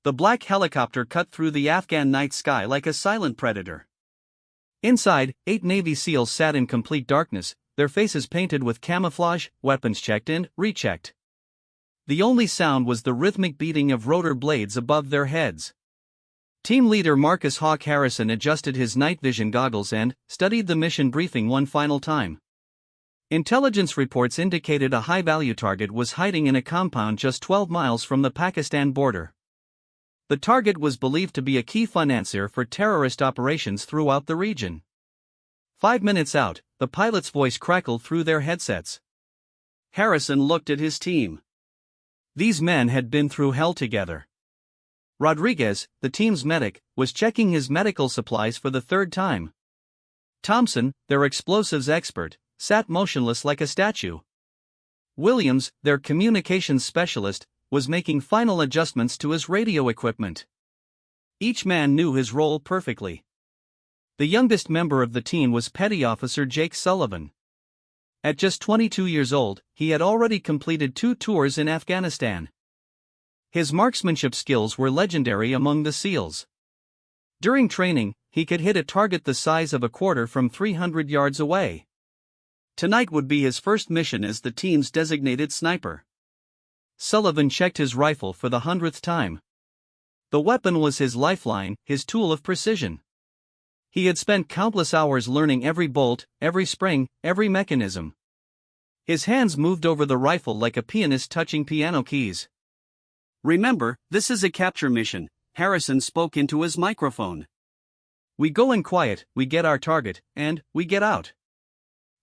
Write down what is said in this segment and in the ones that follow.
The black helicopter cut through the Afghan night sky like a silent predator. Inside, 8 Navy SEALs sat in complete darkness, their faces painted with camouflage, weapons checked and rechecked. The only sound was the rhythmic beating of rotor blades above their heads. Team leader Marcus Hawk Harrison adjusted his night vision goggles and studied the mission briefing one final time. Intelligence reports indicated a high-value target was hiding in a compound just 12 miles from the Pakistan border. The target was believed to be a key financier for terrorist operations throughout the region. 5 minutes out, the pilot's voice crackled through their headsets. Harrison looked at his team. These men had been through hell together. Rodriguez, the team's medic, was checking his medical supplies for the 3rd time. Thompson, their explosives expert, sat motionless like a statue. Williams, their communications specialist, was making final adjustments to his radio equipment. Each man knew his role perfectly. The youngest member of the team was Petty Officer Jake Sullivan. At just 22 years old, he had already completed 2 tours in Afghanistan. His marksmanship skills were legendary among the SEALs. During training, he could hit a target the size of a quarter from 300 yards away. Tonight would be his first mission as the team's designated sniper. Sullivan checked his rifle for the 100th time. The weapon was his lifeline, his tool of precision. He had spent countless hours learning every bolt, every spring, every mechanism. His hands moved over the rifle like a pianist touching piano keys. "Remember, this is a capture mission," Harrison spoke into his microphone. "We go in quiet, we get our target, and we get out.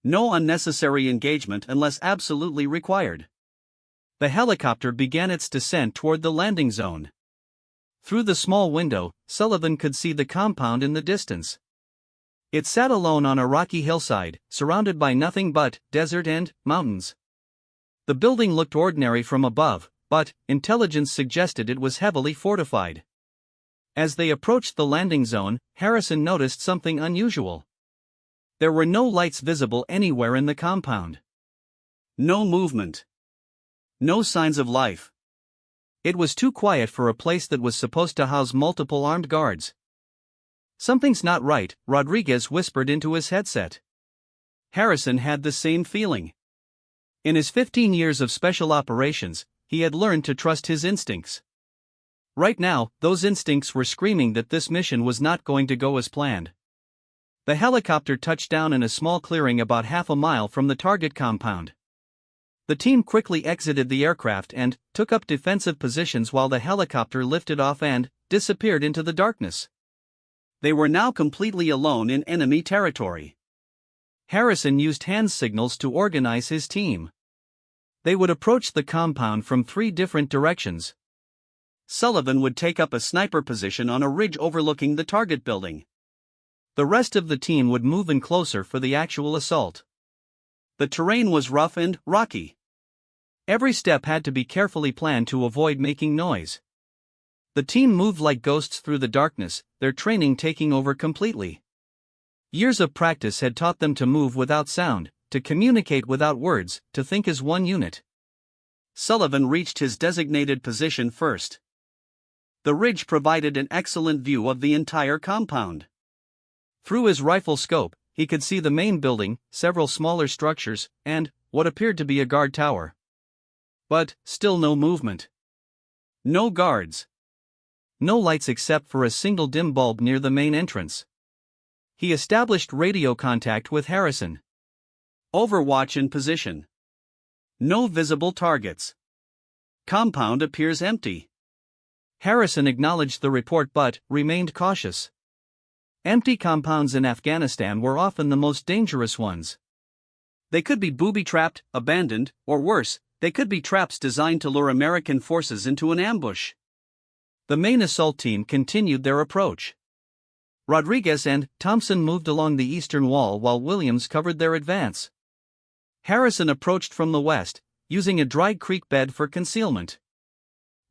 No unnecessary engagement unless absolutely required." The helicopter began its descent toward the landing zone. Through the small window, Sullivan could see the compound in the distance. It sat alone on a rocky hillside, surrounded by nothing but desert and mountains. The building looked ordinary from above, but intelligence suggested it was heavily fortified. As they approached the landing zone, Harrison noticed something unusual. There were no lights visible anywhere in the compound. No movement. No signs of life. It was too quiet for a place that was supposed to house multiple armed guards. "Something's not right," Rodriguez whispered into his headset. Harrison had the same feeling. In his 15 years of special operations, he had learned to trust his instincts. Right now, those instincts were screaming that this mission was not going to go as planned. The helicopter touched down in a small clearing about half a mile from the target compound. The team quickly exited the aircraft and took up defensive positions while the helicopter lifted off and disappeared into the darkness. They were now completely alone in enemy territory. Harrison used hand signals to organize his team. They would approach the compound from 3 different directions. Sullivan would take up a sniper position on a ridge overlooking the target building. The rest of the team would move in closer for the actual assault. The terrain was rough and rocky. Every step had to be carefully planned to avoid making noise. The team moved like ghosts through the darkness, their training taking over completely. Years of practice had taught them to move without sound, to communicate without words, to think as one unit. Sullivan reached his designated position first. The ridge provided an excellent view of the entire compound. Through his rifle scope, he could see the main building, several smaller structures, and what appeared to be a guard tower. But still no movement. No guards. No lights except for a single dim bulb near the main entrance. He established radio contact with Harrison. "Overwatch in position. No visible targets. Compound appears empty." Harrison acknowledged the report but remained cautious. Empty compounds in Afghanistan were often the most dangerous ones. They could be booby-trapped, abandoned, or worse, they could be traps designed to lure American forces into an ambush. The main assault team continued their approach. Rodriguez and Thompson moved along the eastern wall while Williams covered their advance. Harrison approached from the west, using a dry creek bed for concealment.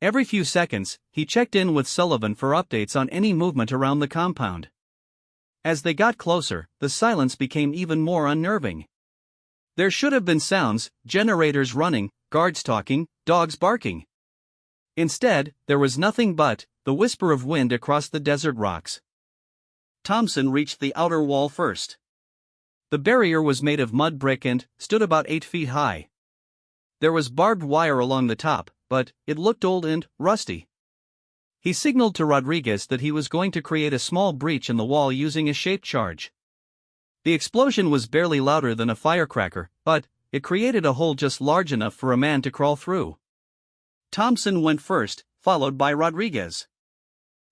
Every few seconds, he checked in with Sullivan for updates on any movement around the compound. As they got closer, the silence became even more unnerving. There should have been sounds, generators running, guards talking, dogs barking. Instead, there was nothing but the whisper of wind across the desert rocks. Thompson reached the outer wall first. The barrier was made of mud brick and stood about 8 feet high. There was barbed wire along the top, but it looked old and rusty. He signaled to Rodriguez that he was going to create a small breach in the wall using a shaped charge. The explosion was barely louder than a firecracker, but it created a hole just large enough for a man to crawl through. Thompson went first, followed by Rodriguez.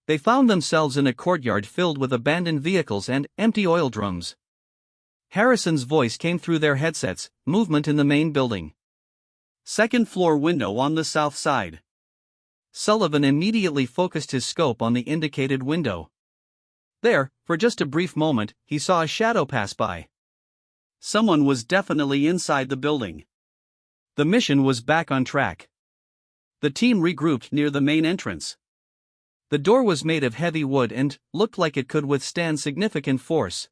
They found themselves in a courtyard filled with abandoned vehicles and empty oil drums. Harrison's voice came through their headsets. Movement in the main building. Second floor window on the south side. Sullivan immediately focused his scope on the indicated window. There, for just a brief moment, he saw a shadow pass by. Someone was definitely inside the building. The mission was back on track. The team regrouped near the main entrance. The door was made of heavy wood and looked like it could withstand significant force.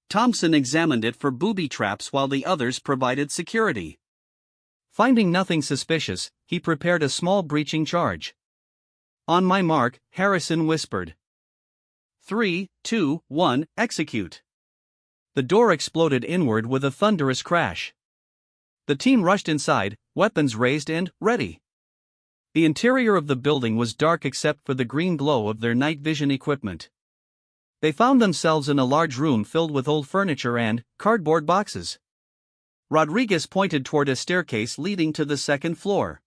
Thompson examined it for booby traps while the others provided security. Finding nothing suspicious, he prepared a small breaching charge. On my mark, Harrison whispered. 3, 2, 1, execute. The door exploded inward with a thunderous crash. The team rushed inside, weapons raised and ready. The interior of the building was dark except for the green glow of their night vision equipment. They found themselves in a large room filled with old furniture and cardboard boxes. Rodriguez pointed toward a staircase leading to the second floor.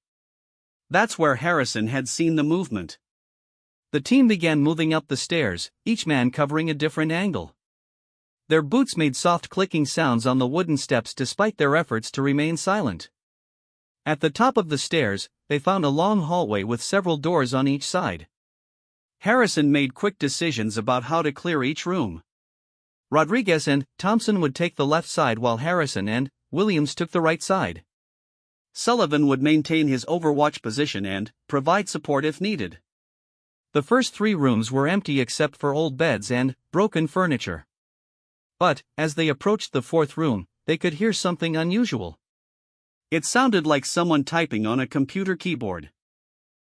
That's where Harrison had seen the movement. The team began moving up the stairs, each man covering a different angle. Their boots made soft clicking sounds on the wooden steps despite their efforts to remain silent. At the top of the stairs, they found a long hallway with several doors on each side. Harrison made quick decisions about how to clear each room. Rodriguez and Thompson would take the left side while Harrison and Williams took the right side. Sullivan would maintain his overwatch position and provide support if needed. The first 3 rooms were empty except for old beds and broken furniture. But, as they approached the 4th room, they could hear something unusual. It sounded like someone typing on a computer keyboard.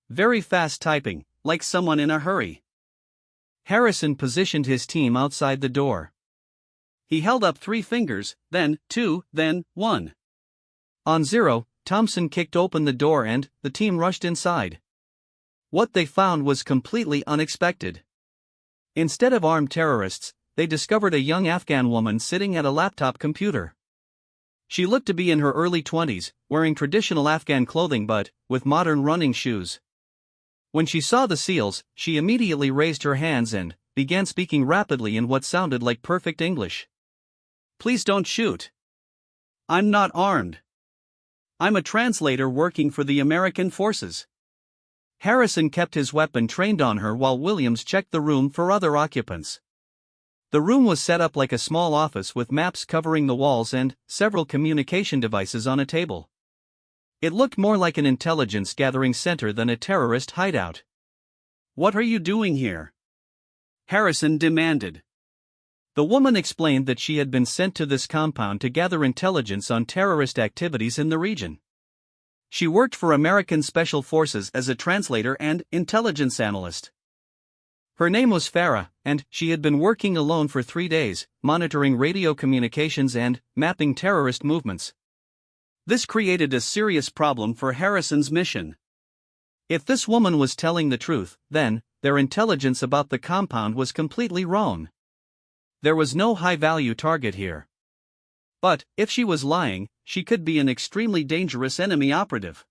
Very fast typing, like someone in a hurry. Harrison positioned his team outside the door. He held up 3 fingers, then 2, then 1. On 0, Thompson kicked open the door and the team rushed inside. What they found was completely unexpected. Instead of armed terrorists, they discovered a young Afghan woman sitting at a laptop computer. She looked to be in her early 20s, wearing traditional Afghan clothing but with modern running shoes. When she saw the SEALs, she immediately raised her hands and began speaking rapidly in what sounded like perfect English. Please don't shoot. I'm not armed. I'm a translator working for the American forces. Harrison kept his weapon trained on her while Williams checked the room for other occupants. The room was set up like a small office with maps covering the walls and several communication devices on a table. It looked more like an intelligence gathering center than a terrorist hideout. What are you doing here? Harrison demanded. The woman explained that she had been sent to this compound to gather intelligence on terrorist activities in the region. She worked for American Special Forces as a translator and intelligence analyst. Her name was Farah, and she had been working alone for 3 days, monitoring radio communications and mapping terrorist movements. This created a serious problem for Harrison's mission. If this woman was telling the truth, then their intelligence about the compound was completely wrong. There was no high-value target here. But, if she was lying, she could be an extremely dangerous enemy operative.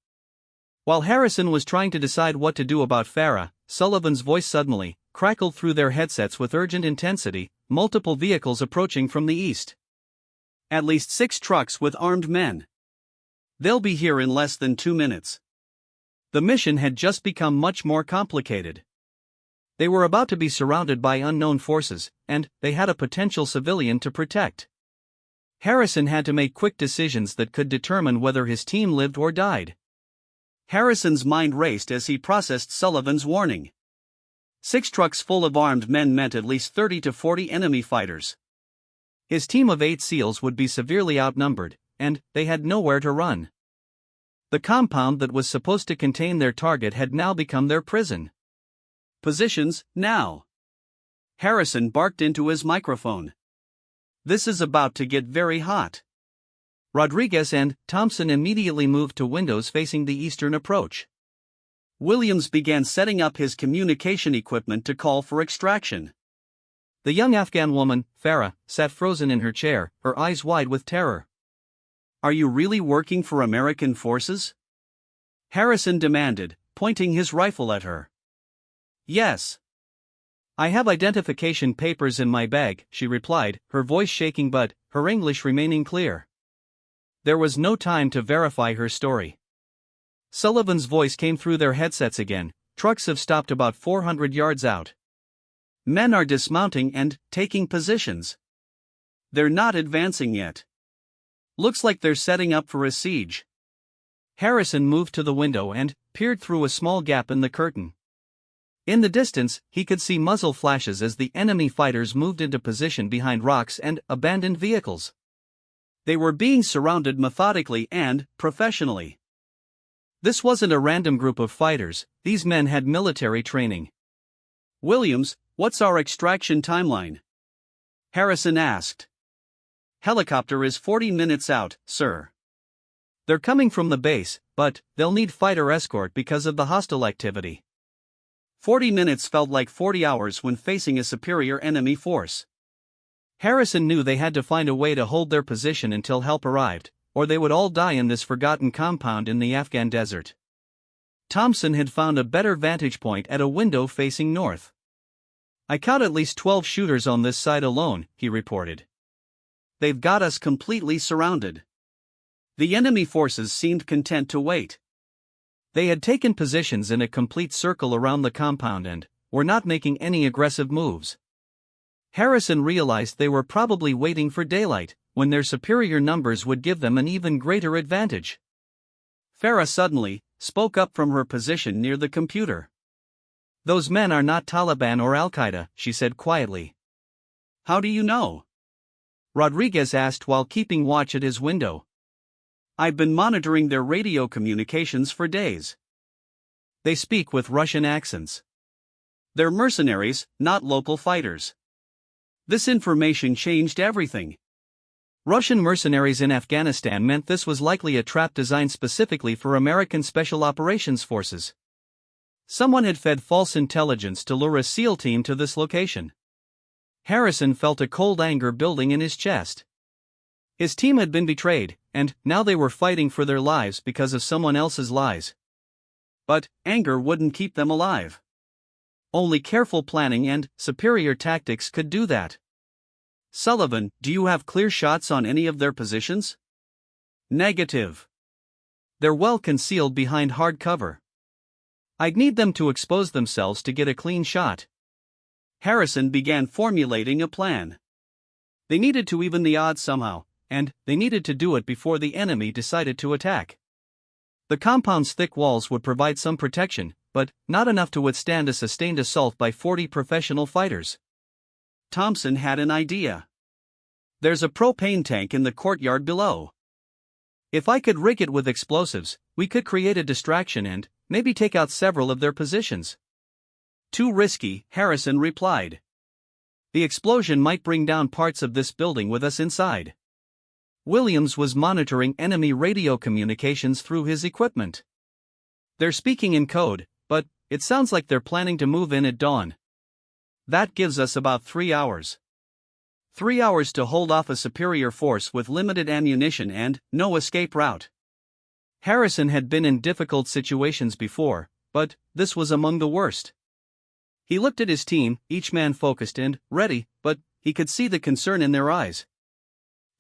While Harrison was trying to decide what to do about Farah, Sullivan's voice suddenly crackled through their headsets with urgent intensity, multiple vehicles approaching from the east. At least 6 trucks with armed men. They'll be here in less than 2 minutes. The mission had just become much more complicated. They were about to be surrounded by unknown forces, and they had a potential civilian to protect. Harrison had to make quick decisions that could determine whether his team lived or died. Harrison's mind raced as he processed Sullivan's warning. 6 trucks full of armed men meant at least 30 to 40 enemy fighters. His team of 8 SEALs would be severely outnumbered, and they had nowhere to run. The compound that was supposed to contain their target had now become their prison. Positions, now. Harrison barked into his microphone. This is about to get very hot. Rodriguez and Thompson immediately moved to windows facing the eastern approach. Williams began setting up his communication equipment to call for extraction. The young Afghan woman, Farah, sat frozen in her chair, her eyes wide with terror. Are you really working for American forces? Harrison demanded, pointing his rifle at her. Yes. I have identification papers in my bag, she replied, her voice shaking but her English remaining clear. There was no time to verify her story. Sullivan's voice came through their headsets again. Trucks have stopped about 400 yards out. Men are dismounting and taking positions. They're not advancing yet. Looks like they're setting up for a siege. Harrison moved to the window and peered through a small gap in the curtain. In the distance, he could see muzzle flashes as the enemy fighters moved into position behind rocks and abandoned vehicles. They were being surrounded methodically and professionally. This wasn't a random group of fighters, these men had military training. Williams, what's our extraction timeline? Harrison asked. Helicopter is 40 minutes out, sir. They're coming from the base, but they'll need fighter escort because of the hostile activity. 40 minutes felt like 40 hours when facing a superior enemy force. Harrison knew they had to find a way to hold their position until help arrived, or they would all die in this forgotten compound in the Afghan desert. Thompson had found a better vantage point at a window facing north. I count at least 12 shooters on this side alone, he reported. They've got us completely surrounded. The enemy forces seemed content to wait. They had taken positions in a complete circle around the compound and were not making any aggressive moves. Harrison realized they were probably waiting for daylight, when their superior numbers would give them an even greater advantage. Farah suddenly spoke up from her position near the computer. Those men are not Taliban or Al-Qaeda, she said quietly. How do you know? Rodriguez asked while keeping watch at his window. I've been monitoring their radio communications for days. They speak with Russian accents. They're mercenaries, not local fighters. This information changed everything. Russian mercenaries in Afghanistan meant this was likely a trap designed specifically for American Special Operations Forces. Someone had fed false intelligence to lure a SEAL team to this location. Harrison felt a cold anger building in his chest. His team had been betrayed, and now they were fighting for their lives because of someone else's lies. But anger wouldn't keep them alive. Only careful planning and superior tactics could do that. Sullivan, do you have clear shots on any of their positions? Negative. They're well concealed behind hard cover. I'd need them to expose themselves to get a clean shot. Harrison began formulating a plan. They needed to even the odds somehow, and they needed to do it before the enemy decided to attack. The compound's thick walls would provide some protection, but not enough to withstand a sustained assault by 40 professional fighters. Thompson had an idea. There's a propane tank in the courtyard below. If I could rig it with explosives, we could create a distraction and maybe take out several of their positions. Too risky, Harrison replied. The explosion might bring down parts of this building with us inside. Williams was monitoring enemy radio communications through his equipment. They're speaking in code, but it sounds like they're planning to move in at dawn. That gives us about 3 hours. 3 hours to hold off a superior force with limited ammunition and no escape route. Harrison had been in difficult situations before, but this was among the worst. He looked at his team, each man focused and ready, but he could see the concern in their eyes.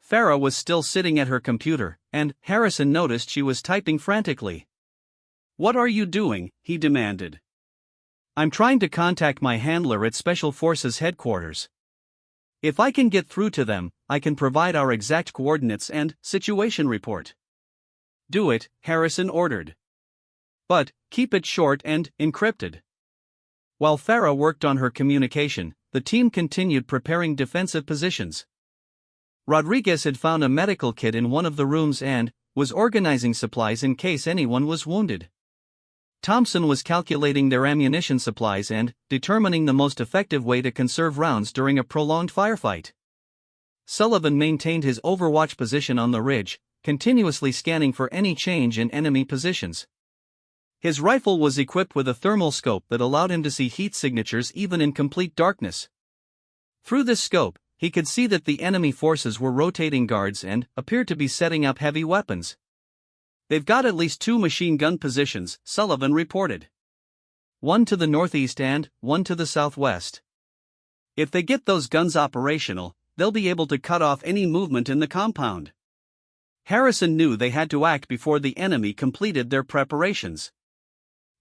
Farah was still sitting at her computer, and Harrison noticed she was typing frantically. What are you doing? He demanded. I'm trying to contact my handler at Special Forces headquarters. If I can get through to them, I can provide our exact coordinates and situation report. Do it, Harrison ordered. But keep it short and encrypted. While Farah worked on her communication, the team continued preparing defensive positions. Rodriguez had found a medical kit in one of the rooms and was organizing supplies in case anyone was wounded. Thompson was calculating their ammunition supplies and determining the most effective way to conserve rounds during a prolonged firefight. Sullivan maintained his overwatch position on the ridge, continuously scanning for any change in enemy positions. His rifle was equipped with a thermal scope that allowed him to see heat signatures even in complete darkness. Through this scope, he could see that the enemy forces were rotating guards and appeared to be setting up heavy weapons. "They've got at least 2 machine gun positions," Sullivan reported. "One to the northeast and one to the southwest. If they get those guns operational, they'll be able to cut off any movement in the compound." Harrison knew they had to act before the enemy completed their preparations.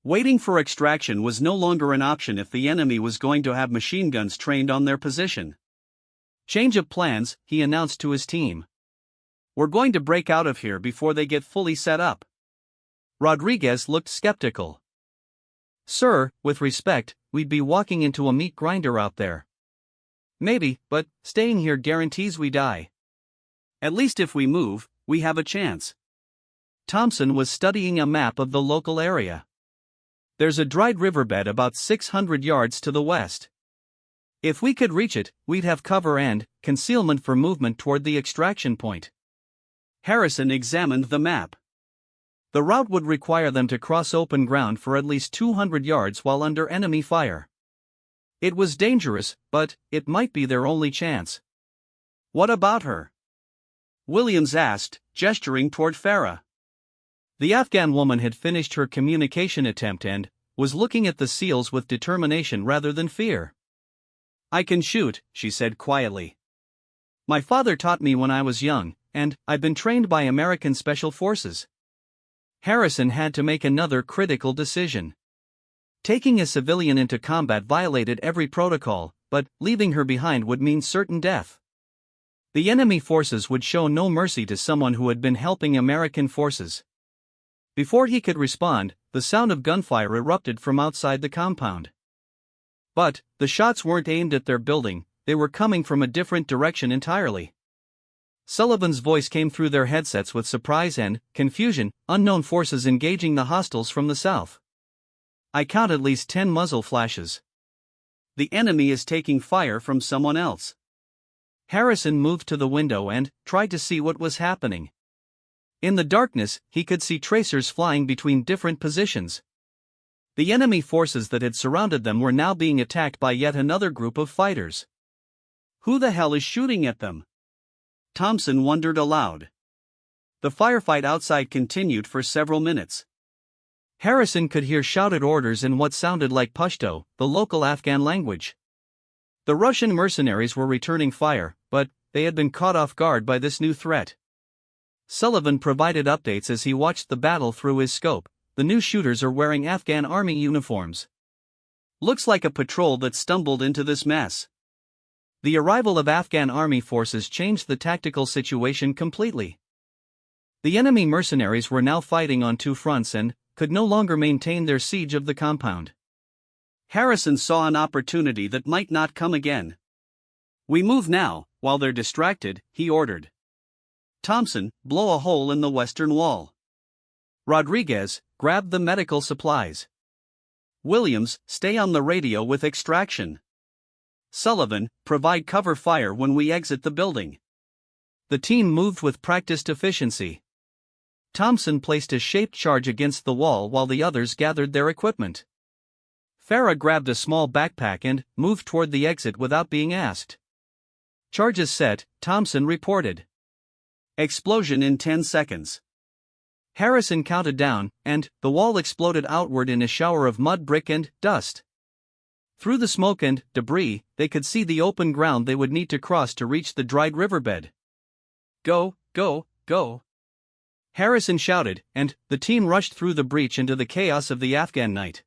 Waiting for extraction was no longer an option if the enemy was going to have machine guns trained on their position. "Change of plans," he announced to his team. "We're going to break out of here before they get fully set up." Rodriguez looked skeptical. "Sir, with respect, we'd be walking into a meat grinder out there." "Maybe, but staying here guarantees we die. At least if we move, we have a chance." Thompson was studying a map of the local area. "There's a dried riverbed about 600 yards to the west. If we could reach it, we'd have cover and concealment for movement toward the extraction point." Harrison examined the map. The route would require them to cross open ground for at least 200 yards while under enemy fire. It was dangerous, but it might be their only chance. "What about her?" Williams asked, gesturing toward Farah. The Afghan woman had finished her communication attempt and was looking at the SEALs with determination rather than fear. "I can shoot," she said quietly. "My father taught me when I was young, and I've been trained by American Special Forces." Harrison had to make another critical decision. Taking a civilian into combat violated every protocol, but leaving her behind would mean certain death. The enemy forces would show no mercy to someone who had been helping American forces. Before he could respond, the sound of gunfire erupted from outside the compound. But the shots weren't aimed at their building, they were coming from a different direction entirely. Sullivan's voice came through their headsets with surprise and confusion, unknown forces engaging the hostiles from the south. "I count at least 10 muzzle flashes. The enemy is taking fire from someone else." Harrison moved to the window and tried to see what was happening. In the darkness, he could see tracers flying between different positions. The enemy forces that had surrounded them were now being attacked by yet another group of fighters. "Who the hell is shooting at them?" Thompson wondered aloud. The firefight outside continued for several minutes. Harrison could hear shouted orders in what sounded like Pashto, the local Afghan language. The Russian mercenaries were returning fire, but they had been caught off guard by this new threat. Sullivan provided updates as he watched the battle through his scope. "The new shooters are wearing Afghan army uniforms. Looks like a patrol that stumbled into this mess." The arrival of Afghan army forces changed the tactical situation completely. The enemy mercenaries were now fighting on 2 fronts and could no longer maintain their siege of the compound. Harrison saw an opportunity that might not come again. "We move now, while they're distracted," he ordered. "Thompson, blow a hole in the western wall. Rodriguez, grab the medical supplies. Williams, stay on the radio with extraction. Sullivan, provide cover fire when we exit the building." The team moved with practiced efficiency. Thompson placed a shaped charge against the wall while the others gathered their equipment. Farah grabbed a small backpack and moved toward the exit without being asked. "Charges set," Thompson reported. "Explosion in 10 seconds. Harrison counted down, and the wall exploded outward in a shower of mud, brick, and dust. Through the smoke and debris, they could see the open ground they would need to cross to reach the dried riverbed. "Go, go, go!" Harrison shouted, and the team rushed through the breach into the chaos of the Afghan night.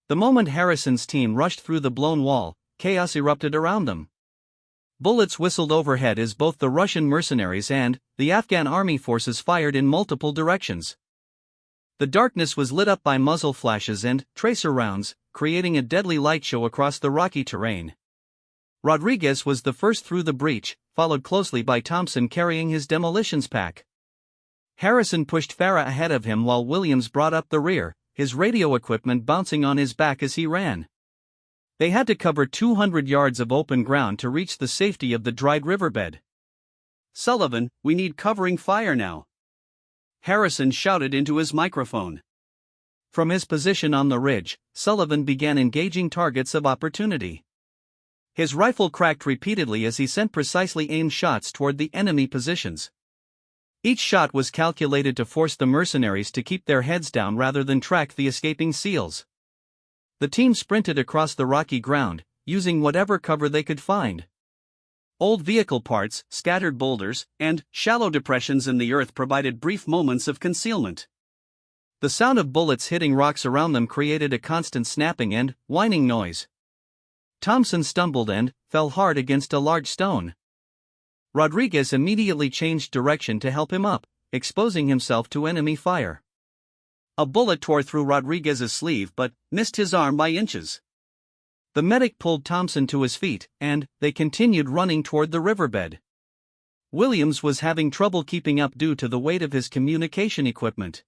The moment Harrison's team rushed through the blown wall, chaos erupted around them. Bullets whistled overhead as both the Russian mercenaries and the Afghan army forces fired in multiple directions. The darkness was lit up by muzzle flashes and tracer rounds, creating a deadly light show across the rocky terrain. Rodriguez was the first through the breach, followed closely by Thompson carrying his demolitions pack. Harrison pushed Farah ahead of him while Williams brought up the rear, his radio equipment bouncing on his back as he ran. They had to cover 200 yards of open ground to reach the safety of the dried riverbed. "Sullivan, we need covering fire now," Harrison shouted into his microphone. From his position on the ridge, Sullivan began engaging targets of opportunity. His rifle cracked repeatedly as he sent precisely aimed shots toward the enemy positions. Each shot was calculated to force the mercenaries to keep their heads down rather than track the escaping SEALs. The team sprinted across the rocky ground, using whatever cover they could find. Old vehicle parts, scattered boulders, and shallow depressions in the earth provided brief moments of concealment. The sound of bullets hitting rocks around them created a constant snapping and whining noise. Thompson stumbled and fell hard against a large stone. Rodriguez immediately changed direction to help him up, exposing himself to enemy fire. A bullet tore through Rodriguez's sleeve but missed his arm by inches. The medic pulled Thompson to his feet, and they continued running toward the riverbed. Williams was having trouble keeping up due to the weight of his communication equipment.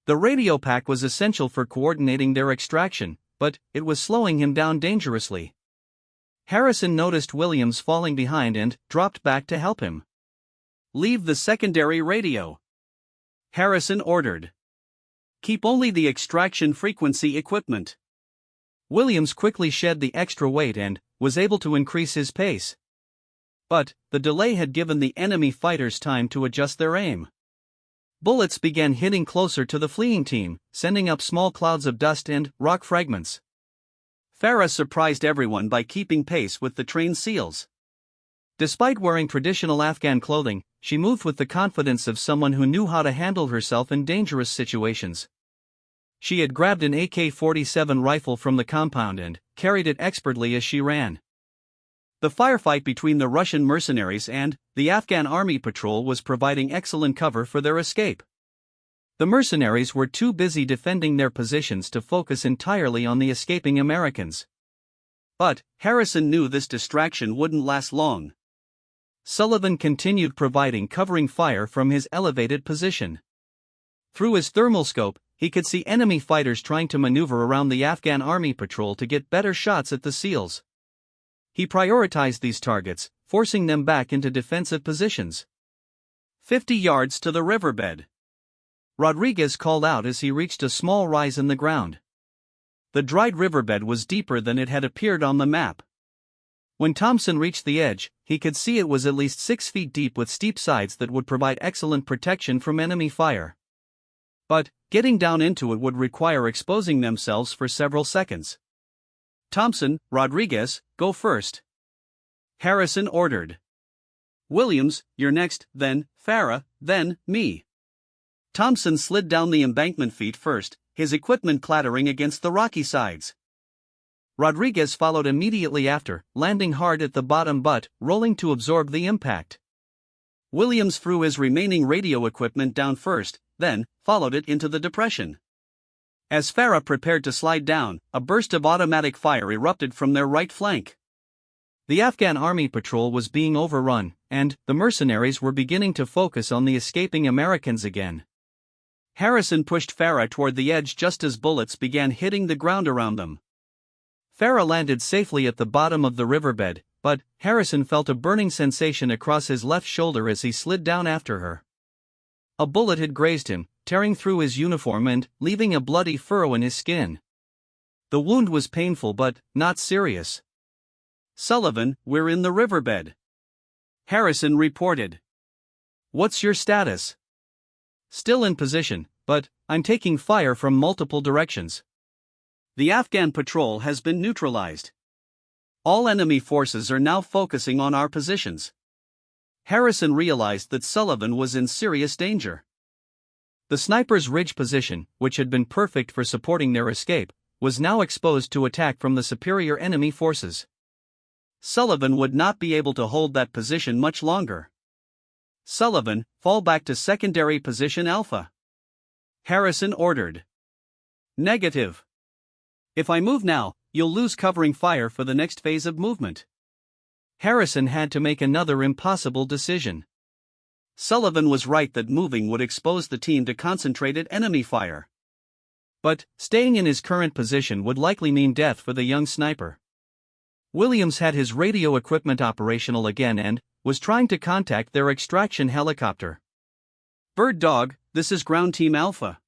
The radio pack was essential for coordinating their extraction, but it was slowing him down dangerously. Harrison noticed Williams falling behind and dropped back to help him. "Leave the secondary radio," Harrison ordered. "Keep only the extraction frequency equipment." Williams quickly shed the extra weight and was able to increase his pace. But the delay had given the enemy fighters time to adjust their aim. Bullets began hitting closer to the fleeing team, sending up small clouds of dust and rock fragments. Farah surprised everyone by keeping pace with the trained SEALs. Despite wearing traditional Afghan clothing, she moved with the confidence of someone who knew how to handle herself in dangerous situations. She had grabbed an AK-47 rifle from the compound and carried it expertly as she ran. The firefight between the Russian mercenaries and the Afghan army patrol was providing excellent cover for their escape. The mercenaries were too busy defending their positions to focus entirely on the escaping Americans. But Harrison knew this distraction wouldn't last long. Sullivan continued providing covering fire from his elevated position. Through his thermal scope, he could see enemy fighters trying to maneuver around the Afghan army patrol to get better shots at the SEALs. He prioritized these targets, forcing them back into defensive positions. 50 yards to the riverbed, Rodriguez called out as he reached a small rise in the ground. The dried riverbed was deeper than it had appeared on the map. When Thompson reached the edge, he could see it was at least 6 feet deep with steep sides that would provide excellent protection from enemy fire. But getting down into it would require exposing themselves for several seconds. "Thompson, Rodriguez, go first," Harrison ordered. "Williams, you're next, then Farah, then me." Thompson slid down the embankment feet first, his equipment clattering against the rocky sides. Rodriguez followed immediately after, landing hard at the bottom but rolling to absorb the impact. Williams threw his remaining radio equipment down first, then followed it into the depression. As Farah prepared to slide down, a burst of automatic fire erupted from their right flank. The Afghan army patrol was being overrun, and the mercenaries were beginning to focus on the escaping Americans again. Harrison pushed Farah toward the edge just as bullets began hitting the ground around them. Farah landed safely at the bottom of the riverbed, but Harrison felt a burning sensation across his left shoulder as he slid down after her. A bullet had grazed him, tearing through his uniform and leaving a bloody furrow in his skin. The wound was painful but not serious. "Sullivan, we're in the riverbed," Harrison reported. "What's your status?" "Still in position, but I'm taking fire from multiple directions. The Afghan patrol has been neutralized. All enemy forces are now focusing on our positions." Harrison realized that Sullivan was in serious danger. The sniper's ridge position, which had been perfect for supporting their escape, was now exposed to attack from the superior enemy forces. Sullivan would not be able to hold that position much longer. "Sullivan, fall back to secondary position Alpha," Harrison ordered. "Negative. If I move now, you'll lose covering fire for the next phase of movement." Harrison had to make another impossible decision. Sullivan was right that moving would expose the team to concentrated enemy fire. But staying in his current position would likely mean death for the young sniper. Williams had his radio equipment operational again and was trying to contact their extraction helicopter. "Bird Dog, this is Ground Team Alpha.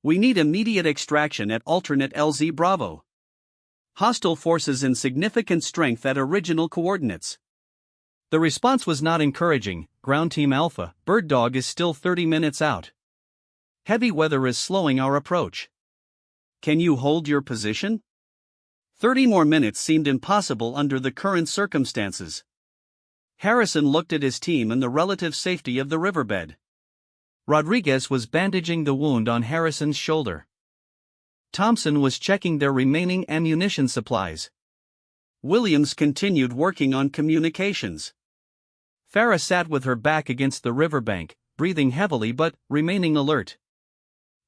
We need immediate extraction at alternate LZ Bravo. Hostile forces in significant strength at original coordinates." The response was not encouraging. "Ground Team Alpha, Bird Dog is still 30 minutes out. Heavy weather is slowing our approach. Can you hold your position?" 30 more minutes seemed impossible under the current circumstances. Harrison looked at his team and the relative safety of the riverbed. Rodriguez was bandaging the wound on Harrison's shoulder. Thompson was checking their remaining ammunition supplies. Williams continued working on communications. Farah sat with her back against the riverbank, breathing heavily but remaining alert.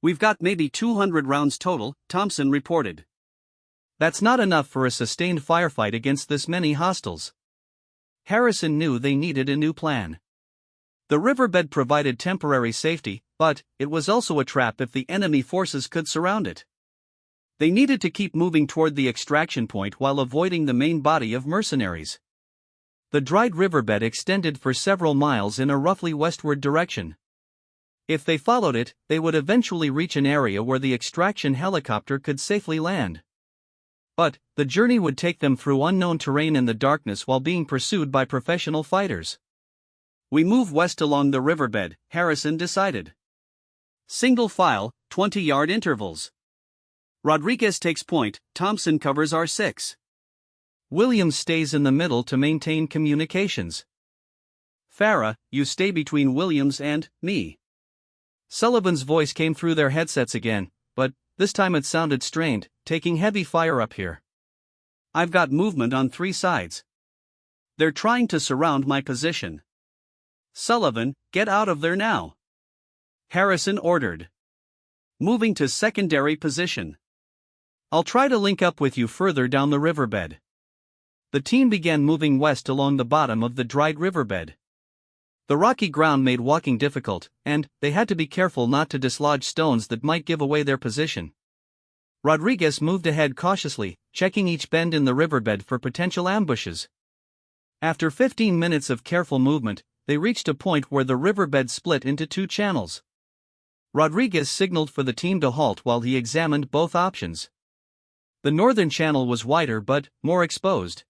"We've got maybe 200 rounds total," Thompson reported. "That's not enough for a sustained firefight against this many hostiles." Harrison knew they needed a new plan. The riverbed provided temporary safety, but it was also a trap if the enemy forces could surround it. They needed to keep moving toward the extraction point while avoiding the main body of mercenaries. The dried riverbed extended for several miles in a roughly westward direction. If they followed it, they would eventually reach an area where the extraction helicopter could safely land. But the journey would take them through unknown terrain in the darkness while being pursued by professional fighters. "We move west along the riverbed," Harrison decided. "Single file, 20-yard intervals. Rodriguez takes point, Thompson covers R6. Williams stays in the middle to maintain communications. Farah, you stay between Williams and me." Sullivan's voice came through their headsets again, but this time it sounded strained, "taking heavy fire up here. I've got movement on 3 sides. They're trying to surround my position. Sullivan, get out of there now." Harrison ordered. "Moving to secondary position. I'll try to link up with you further down the riverbed." The team began moving west along the bottom of the dried riverbed. The rocky ground made walking difficult, and they had to be careful not to dislodge stones that might give away their position. Rodriguez moved ahead cautiously, checking each bend in the riverbed for potential ambushes. After 15 minutes of careful movement, they reached a point where the riverbed split into 2 channels. Rodriguez signaled for the team to halt while he examined both options. The northern channel was wider but more exposed.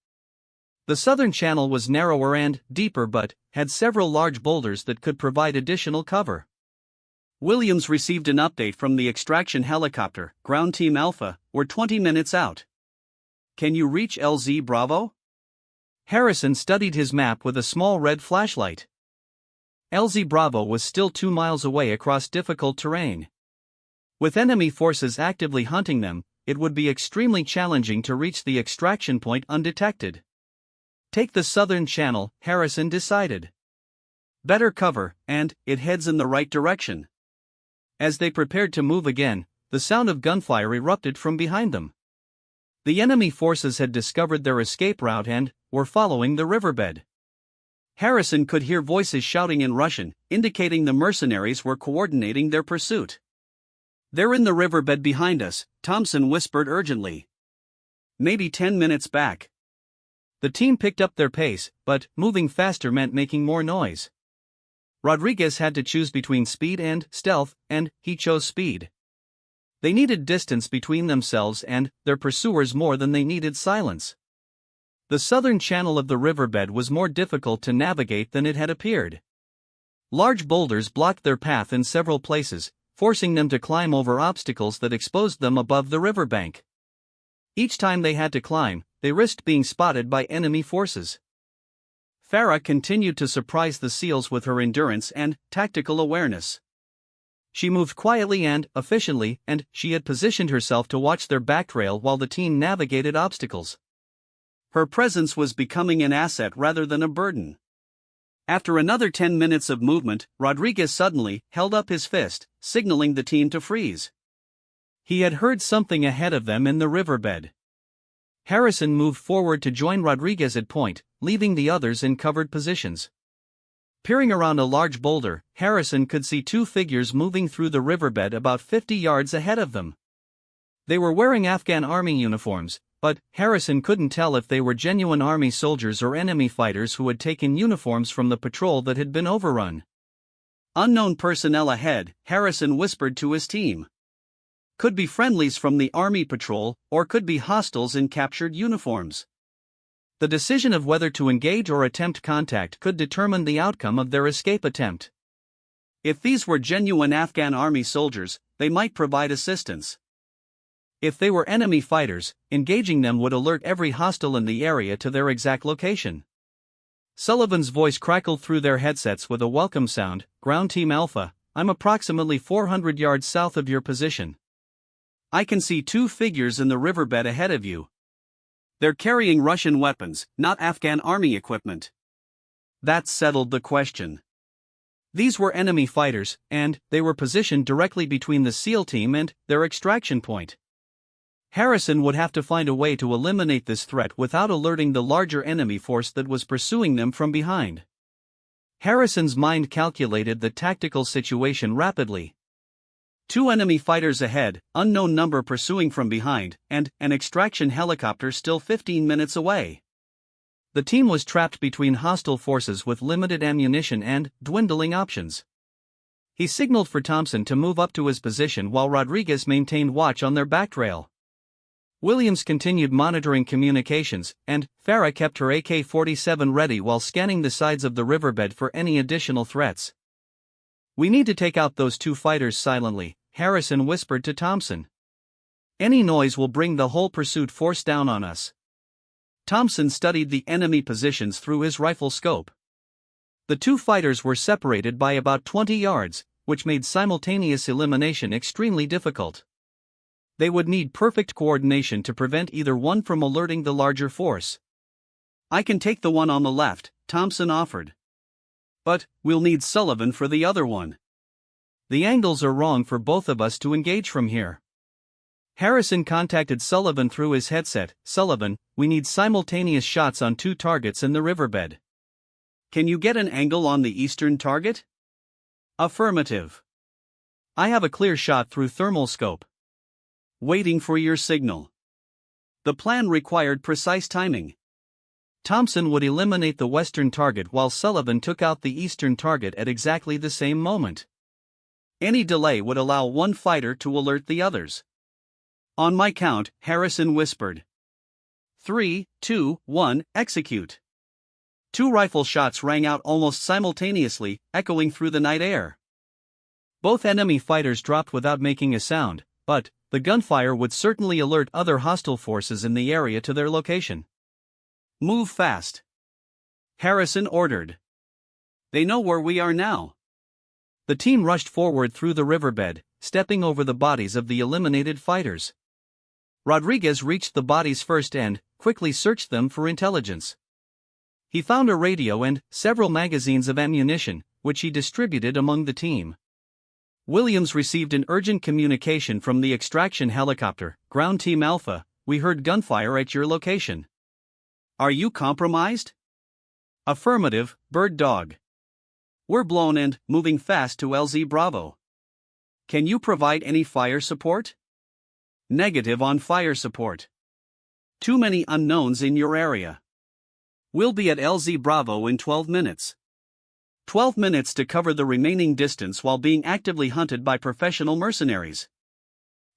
The southern channel was narrower and deeper but had several large boulders that could provide additional cover. Williams received an update from the extraction helicopter. "Ground Team Alpha, we're 20 minutes out. Can you reach LZ Bravo?" Harrison studied his map with a small red flashlight. LZ Bravo was still 2 miles away across difficult terrain. With enemy forces actively hunting them, it would be extremely challenging to reach the extraction point undetected. Take the southern channel, Harrison decided. Better cover, and it heads in the right direction. As they prepared to move again, the sound of gunfire erupted from behind them. The enemy forces had discovered their escape route and were following the riverbed. Harrison could hear voices shouting in Russian, indicating the mercenaries were coordinating their pursuit. "They're in the riverbed behind us," Thompson whispered urgently. "Maybe 10 minutes back." The team picked up their pace, but moving faster meant making more noise. Rodriguez had to choose between speed and stealth, and he chose speed. They needed distance between themselves and their pursuers more than they needed silence. The southern channel of the riverbed was more difficult to navigate than it had appeared. Large boulders blocked their path in several places, forcing them to climb over obstacles that exposed them above the riverbank. Each time they had to climb, they risked being spotted by enemy forces. Farah continued to surprise the SEALs with her endurance and tactical awareness. She moved quietly and efficiently, and she had positioned herself to watch their back trail while the team navigated obstacles. Her presence was becoming an asset rather than a burden. After another 10 minutes of movement, Rodriguez suddenly held up his fist, signaling the team to freeze. He had heard something ahead of them in the riverbed. Harrison moved forward to join Rodriguez at point, leaving the others in covered positions. Peering around a large boulder, Harrison could see two figures moving through the riverbed about 50 yards ahead of them. They were wearing Afghan army uniforms, but Harrison couldn't tell if they were genuine army soldiers or enemy fighters who had taken uniforms from the patrol that had been overrun. Unknown personnel ahead, Harrison whispered to his team. Could be friendlies from the army patrol, or could be hostiles in captured uniforms. The decision of whether to engage or attempt contact could determine the outcome of their escape attempt. If these were genuine Afghan army soldiers, they might provide assistance. If they were enemy fighters, engaging them would alert every hostile in the area to their exact location. Sullivan's voice crackled through their headsets with a welcome sound. Ground Team Alpha, I'm approximately 400 yards south of your position. I can see two figures in the riverbed ahead of you. They're carrying Russian weapons, not Afghan army equipment. That settled the question. These were enemy fighters, and they were positioned directly between the SEAL team and their extraction point. Harrison would have to find a way to eliminate this threat without alerting the larger enemy force that was pursuing them from behind. Harrison's mind calculated the tactical situation rapidly. Two enemy fighters ahead, unknown number pursuing from behind, and an extraction helicopter still 15 minutes away. The team was trapped between hostile forces with limited ammunition and dwindling options. He signaled for Thompson to move up to his position while Rodriguez maintained watch on their back trail. Williams continued monitoring communications, and Farah kept her AK-47 ready while scanning the sides of the riverbed for any additional threats. We need to take out those two fighters silently, Harrison whispered to Thompson. Any noise will bring the whole pursuit force down on us. Thompson studied the enemy positions through his rifle scope. The two fighters were separated by about 20 yards, which made simultaneous elimination extremely difficult. They would need perfect coordination to prevent either one from alerting the larger force. I can take the one on the left, Thompson offered. But we'll need Sullivan for the other one. The angles are wrong for both of us to engage from here. Harrison contacted Sullivan through his headset. Sullivan, we need simultaneous shots on two targets in the riverbed. Can you get an angle on the eastern target? Affirmative. I have a clear shot through thermal scope. Waiting for your signal. The plan required precise timing. Thompson would eliminate the western target while Sullivan took out the eastern target at exactly the same moment. Any delay would allow one fighter to alert the others. On my count, Harrison whispered. 3, 2, 1, execute. Two rifle shots rang out almost simultaneously, echoing through the night air. Both enemy fighters dropped without making a sound, but the gunfire would certainly alert other hostile forces in the area to their location. Move fast. Harrison ordered. They know where we are now. The team rushed forward through the riverbed, stepping over the bodies of the eliminated fighters. Rodriguez reached the bodies first and quickly searched them for intelligence. He found a radio and several magazines of ammunition, which he distributed among the team. Williams received an urgent communication from the extraction helicopter. Ground Team Alpha, we heard gunfire at your location. Are you compromised? Affirmative, Bird Dog. We're blown and moving fast to LZ Bravo. Can you provide any fire support? Negative on fire support. Too many unknowns in your area. We'll be at LZ Bravo in 12 minutes. 12 minutes to cover the remaining distance while being actively hunted by professional mercenaries.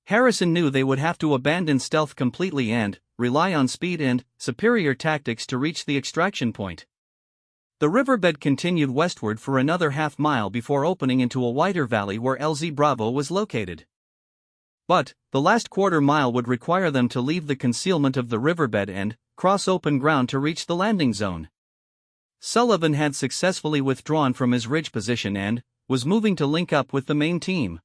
Harrison knew they would have to abandon stealth completely and rely on speed and superior tactics to reach the extraction point. The riverbed continued westward for another half-mile before opening into a wider valley where LZ Bravo was located. But the last quarter-mile would require them to leave the concealment of the riverbed and cross open ground to reach the landing zone. Sullivan had successfully withdrawn from his ridge position and was moving to link up with the main team.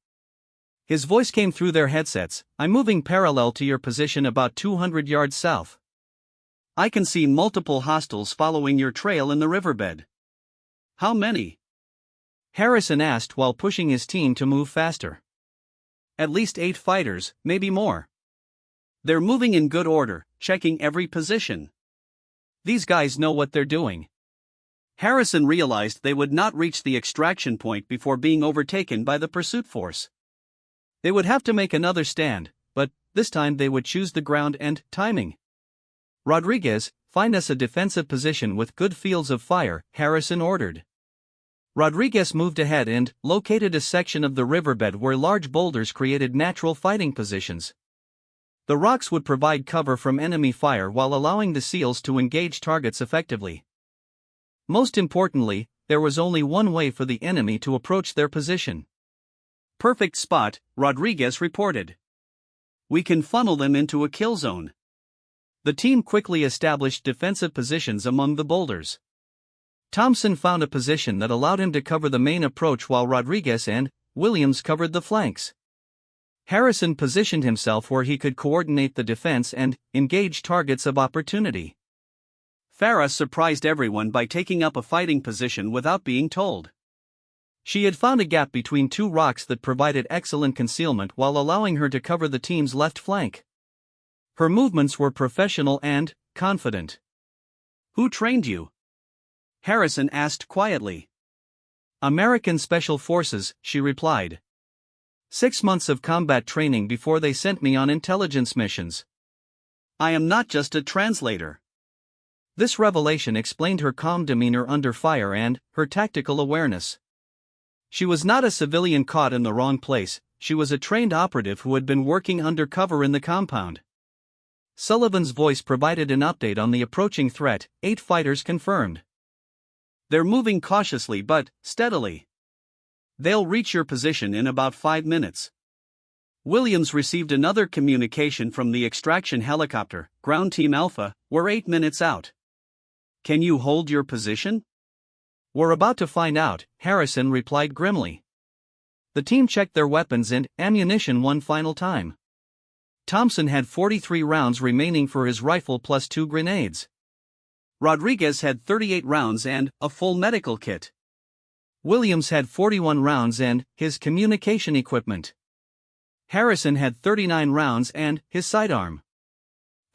His voice came through their headsets. I'm moving parallel to your position about 200 yards south. I can see multiple hostiles following your trail in the riverbed. How many? Harrison asked while pushing his team to move faster. At least 8 fighters, maybe more. They're moving in good order, checking every position. These guys know what they're doing. Harrison realized they would not reach the extraction point before being overtaken by the pursuit force. They would have to make another stand, but this time they would choose the ground and timing. Rodriguez, find us a defensive position with good fields of fire, Harrison ordered. Rodriguez moved ahead and located a section of the riverbed where large boulders created natural fighting positions. The rocks would provide cover from enemy fire while allowing the SEALs to engage targets effectively. Most importantly, there was only one way for the enemy to approach their position. Perfect spot, Rodriguez reported. We can funnel them into a kill zone. The team quickly established defensive positions among the boulders. Thompson found a position that allowed him to cover the main approach while Rodriguez and Williams covered the flanks. Harrison positioned himself where he could coordinate the defense and engage targets of opportunity. Farah surprised everyone by taking up a fighting position without being told. She had found a gap between two rocks that provided excellent concealment while allowing her to cover the team's left flank. Her movements were professional and confident. "Who trained you?" Harrison asked quietly. "American Special Forces," she replied. 6 months of combat training before they sent me on intelligence missions. I am not just a translator. This revelation explained her calm demeanor under fire and her tactical awareness. She was not a civilian caught in the wrong place, she was a trained operative who had been working undercover in the compound. Sullivan's voice provided an update on the approaching threat. 8 fighters confirmed. They're moving cautiously but steadily. They'll reach your position in about 5 minutes. Williams received another communication from the extraction helicopter, Ground Team Alpha, we're 8 minutes out. Can you hold your position? We're about to find out, Harrison replied grimly. The team checked their weapons and ammunition one final time. Thompson had 43 rounds remaining for his rifle plus 2 grenades. Rodriguez had 38 rounds and a full medical kit. Williams had 41 rounds and his communication equipment. Harrison had 39 rounds and his sidearm.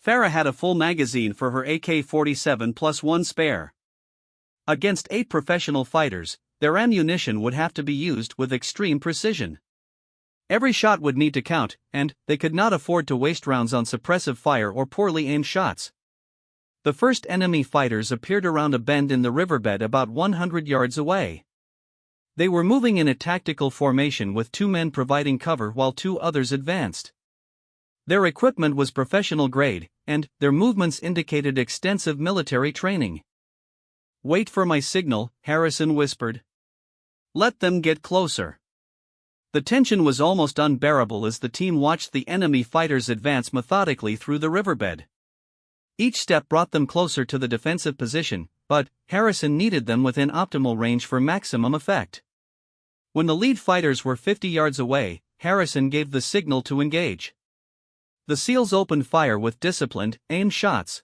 Farah had a full magazine for her AK-47 plus 1 spare. Against 8 professional fighters, their ammunition would have to be used with extreme precision. Every shot would need to count, and they could not afford to waste rounds on suppressive fire or poorly aimed shots. The first enemy fighters appeared around a bend in the riverbed about 100 yards away. They were moving in a tactical formation with 2 men providing cover while 2 others advanced. Their equipment was professional grade, and their movements indicated extensive military training. Wait for my signal, Harrison whispered. Let them get closer. The tension was almost unbearable as the team watched the enemy fighters advance methodically through the riverbed. Each step brought them closer to the defensive position, but Harrison needed them within optimal range for maximum effect. When the lead fighters were 50 yards away, Harrison gave the signal to engage. The SEALs opened fire with disciplined, aimed shots.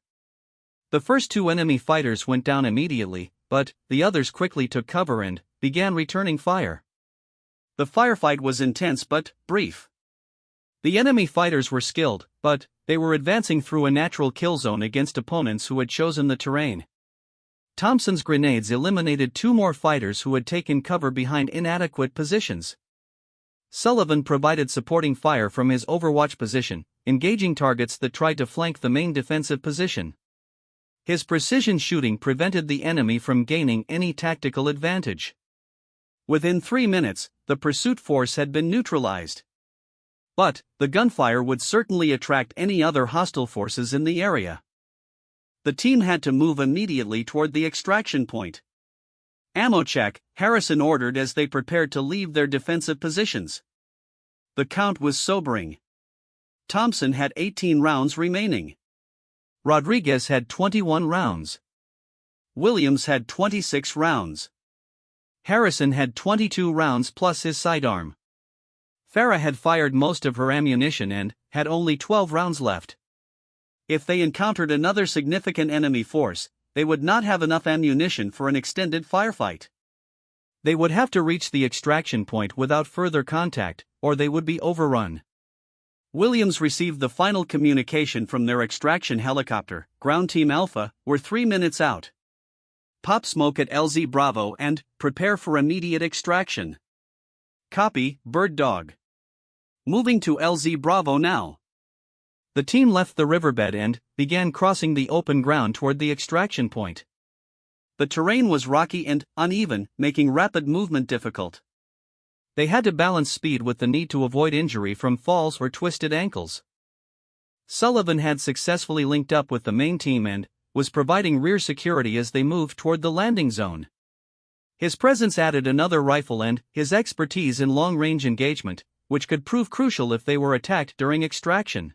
The first 2 enemy fighters went down immediately, but the others quickly took cover and began returning fire. The firefight was intense but brief. The enemy fighters were skilled, but they were advancing through a natural kill zone against opponents who had chosen the terrain. Thompson's grenades eliminated 2 more fighters who had taken cover behind inadequate positions. Sullivan provided supporting fire from his overwatch position, engaging targets that tried to flank the main defensive position. His precision shooting prevented the enemy from gaining any tactical advantage. Within 3 minutes, the pursuit force had been neutralized. But the gunfire would certainly attract any other hostile forces in the area. The team had to move immediately toward the extraction point. Ammo check, Harrison ordered as they prepared to leave their defensive positions. The count was sobering. Thompson had 18 rounds remaining. Rodriguez had 21 rounds. Williams had 26 rounds. Harrison had 22 rounds plus his sidearm. Farah had fired most of her ammunition and had only 12 rounds left. If they encountered another significant enemy force, they would not have enough ammunition for an extended firefight. They would have to reach the extraction point without further contact, or they would be overrun. Williams received the final communication from their extraction helicopter, Ground Team Alpha, we're 3 minutes out. pop smoke at LZ Bravo and prepare for immediate extraction. Copy, Bird Dog. Moving to LZ Bravo now. The team left the riverbed and began crossing the open ground toward the extraction point. The terrain was rocky and uneven, making rapid movement difficult. They had to balance speed with the need to avoid injury from falls or twisted ankles. Sullivan had successfully linked up with the main team and was providing rear security as they moved toward the landing zone. His presence added another rifle and his expertise in long-range engagement, which could prove crucial if they were attacked during extraction.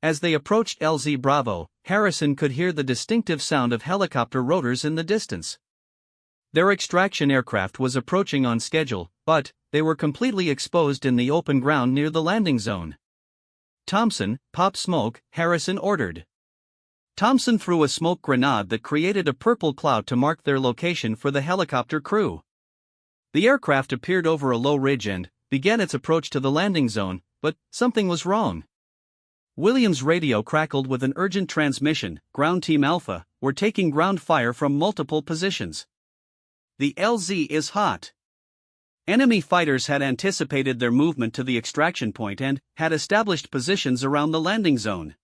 As they approached LZ Bravo, Harrison could hear the distinctive sound of helicopter rotors in the distance. Their extraction aircraft was approaching on schedule, but they were completely exposed in the open ground near the landing zone. Thompson, pop smoke, Harrison ordered. Thompson threw a smoke grenade that created a purple cloud to mark their location for the helicopter crew. The aircraft appeared over a low ridge and began its approach to the landing zone, but something was wrong. Williams' radio crackled with an urgent transmission. Ground Team Alpha were taking ground fire from multiple positions. The LZ is hot. Enemy fighters had anticipated their movement to the extraction point and had established positions around the landing zone.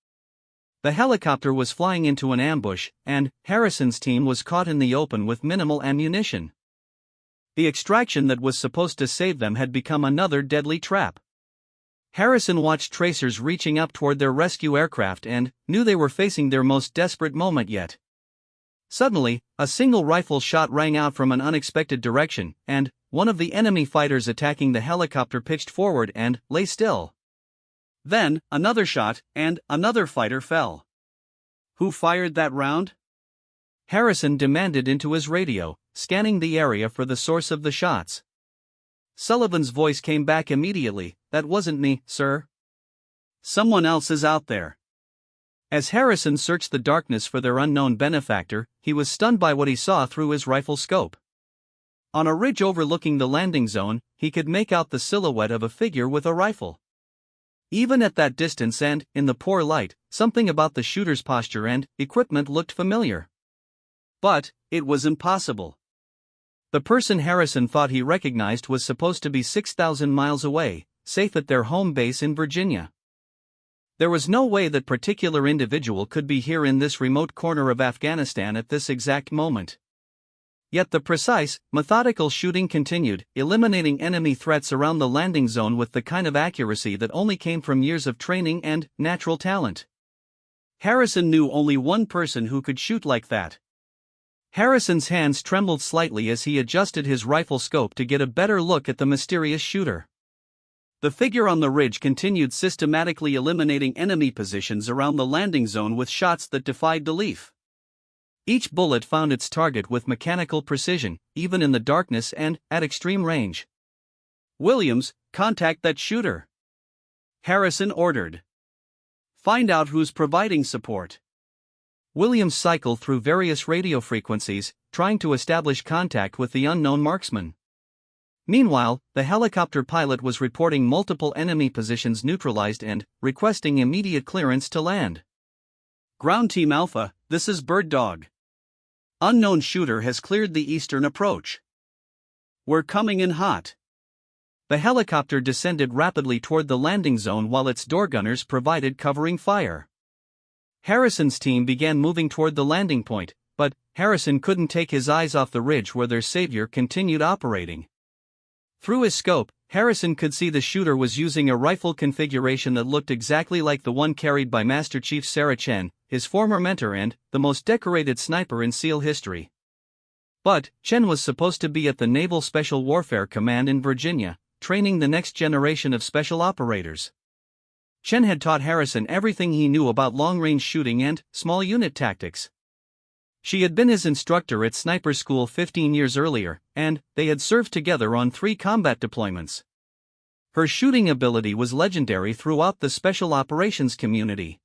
The helicopter was flying into an ambush, and Harrison's team was caught in the open with minimal ammunition. The extraction that was supposed to save them had become another deadly trap. Harrison watched tracers reaching up toward their rescue aircraft and knew they were facing their most desperate moment yet. Suddenly, a single rifle shot rang out from an unexpected direction, and one of the enemy fighters attacking the helicopter pitched forward and lay still. Then, another shot, and another fighter fell. Who fired that round? Harrison demanded into his radio, scanning the area for the source of the shots. Sullivan's voice came back immediately. "That wasn't me, sir. Someone else is out there." As Harrison searched the darkness for their unknown benefactor, he was stunned by what he saw through his rifle scope. On a ridge overlooking the landing zone, he could make out the silhouette of a figure with a rifle. Even at that distance and in the poor light, something about the shooter's posture and equipment looked familiar. But it was impossible. The person Harrison thought he recognized was supposed to be 6,000 miles away, safe at their home base in Virginia. There was no way that particular individual could be here in this remote corner of Afghanistan at this exact moment. Yet the precise, methodical shooting continued, eliminating enemy threats around the landing zone with the kind of accuracy that only came from years of training and natural talent. Harrison knew only one person who could shoot like that. Harrison's hands trembled slightly as he adjusted his rifle scope to get a better look at the mysterious shooter. The figure on the ridge continued systematically eliminating enemy positions around the landing zone with shots that defied belief. Each bullet found its target with mechanical precision, even in the darkness and at extreme range. "Williams, contact that shooter," Harrison ordered. "Find out who's providing support." Williams cycled through various radio frequencies, trying to establish contact with the unknown marksman. Meanwhile, the helicopter pilot was reporting multiple enemy positions neutralized and requesting immediate clearance to land. "Ground Team Alpha, this is Bird Dog. Unknown shooter has cleared the eastern approach. We're coming in hot." The helicopter descended rapidly toward the landing zone while its door gunners provided covering fire. Harrison's team began moving toward the landing point, but Harrison couldn't take his eyes off the ridge where their savior continued operating. Through his scope, Harrison could see the shooter was using a rifle configuration that looked exactly like the one carried by Master Chief Sarah Chen, his former mentor and the most decorated sniper in SEAL history. But Chen was supposed to be at the Naval Special Warfare Command in Virginia, training the next generation of special operators. Chen had taught Harrison everything he knew about long-range shooting and small unit tactics. She had been his instructor at sniper school 15 years earlier, and they had served together on 3 combat deployments. Her shooting ability was legendary throughout the special operations community.